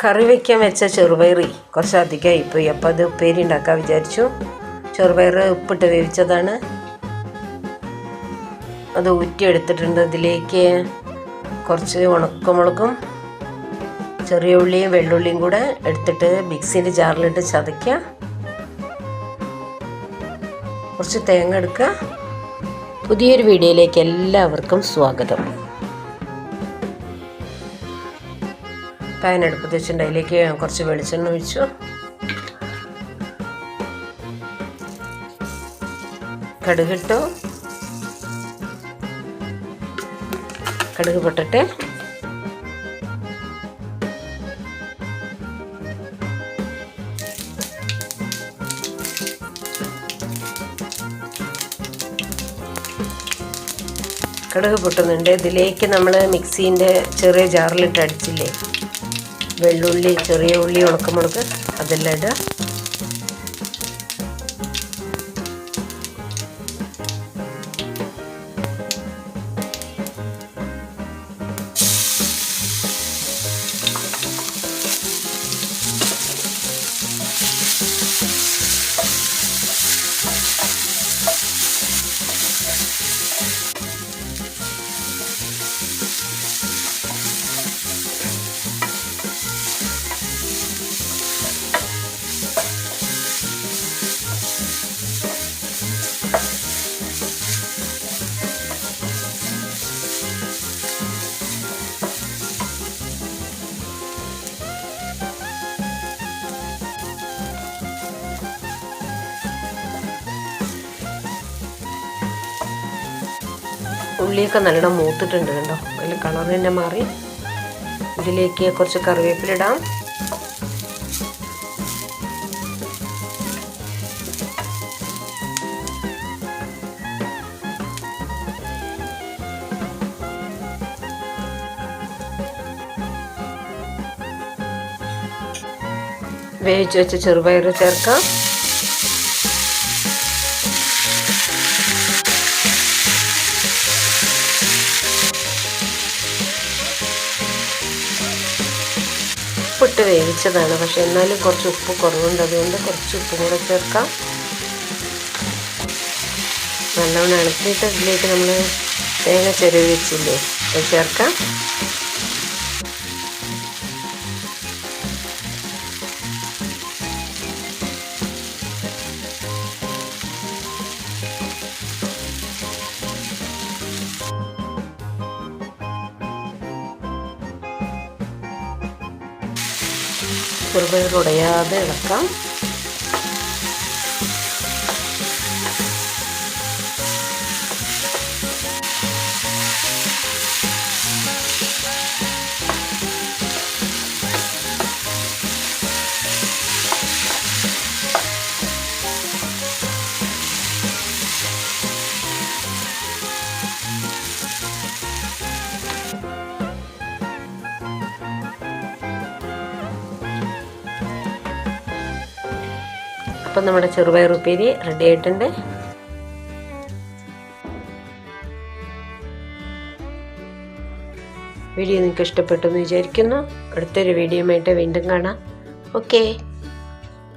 കറി വയ്ക്കാൻ വെച്ച ചെറുപയറി കുറച്ച് അധികമായിപ്പോയി. അപ്പോൾ അത് ഉപ്പേരി ഉണ്ടാക്കാൻ വിചാരിച്ചു. ചെറുപയർ ഉപ്പിട്ട് വേവിച്ചതാണ്. അത് ഊറ്റിയെടുത്തിട്ടുണ്ട്. ഇതിലേക്ക് കുറച്ച് ഉണക്കമുളകും ചെറിയ ഉള്ളിയും വെള്ളുള്ളിയും കൂടെ എടുത്തിട്ട് മിക്സിൻ്റെ ജാറിലിട്ട് ചതയ്ക്കുക. കുറച്ച് തേങ്ങ എടുക്കുക. പുതിയൊരു വീഡിയോയിലേക്ക് എല്ലാവർക്കും സ്വാഗതം. പാൻ അടുപ്പത്ത് വെച്ചിട്ടുണ്ട്. അതിലേക്ക് കുറച്ച് വെളിച്ചെണ്ണ ഒഴിച്ചു. കടുകിട്ടു. കടുക് പൊട്ടട്ടെ. കടുക് പൊട്ടുന്നുണ്ട്. ഇതിലേക്ക് നമ്മൾ മിക്സീൻ്റെ ചെറിയ ജാറിലിട്ട് അടിച്ചില്ലേ, വെള്ളുള്ളി, ചെറിയ ഉള്ളി, ഉണക്കമുളക് അതെല്ലാം ഇടുക. ഉള്ളിയൊക്കെ നല്ലോണം മൂത്തിട്ടുണ്ട് കണ്ടോ, അതിൽ കളർ തന്നെ മാറി. ഇതിലേക്ക് കുറച്ച് കറിവേപ്പിലിടാം. വേവിച്ച് വെച്ച ചെറുപയർ ചേർക്കാം. ഉപ്പിട്ട് വേവിച്ചതാണ്, പക്ഷെ എന്നാലും കുറച്ച് ഉപ്പ് കുറവുണ്ട്. അതുകൊണ്ട് കുറച്ച് ഉപ്പ് കൂടെ ചേർക്കാം. നല്ലവണ്ണം ഇളക്കിയിട്ട് ഇതിലേക്ക് നമ്മൾ തേങ്ങ ചിരവി വെച്ചില്ലേ, അത് ചേർക്കാം. ചെറുപയർ ഉടയാതെ ഇളക്കാം. അപ്പം നമ്മുടെ ചെറുപയർ ഉപ്പേരി റെഡി ആയിട്ടുണ്ട്. വീഡിയോ നിങ്ങൾക്ക് ഇഷ്ടപ്പെട്ടു എന്ന് വിചാരിക്കുന്നു. അടുത്തൊരു വീഡിയോയുമായിട്ട് വീണ്ടും കാണാം. ഓക്കേ.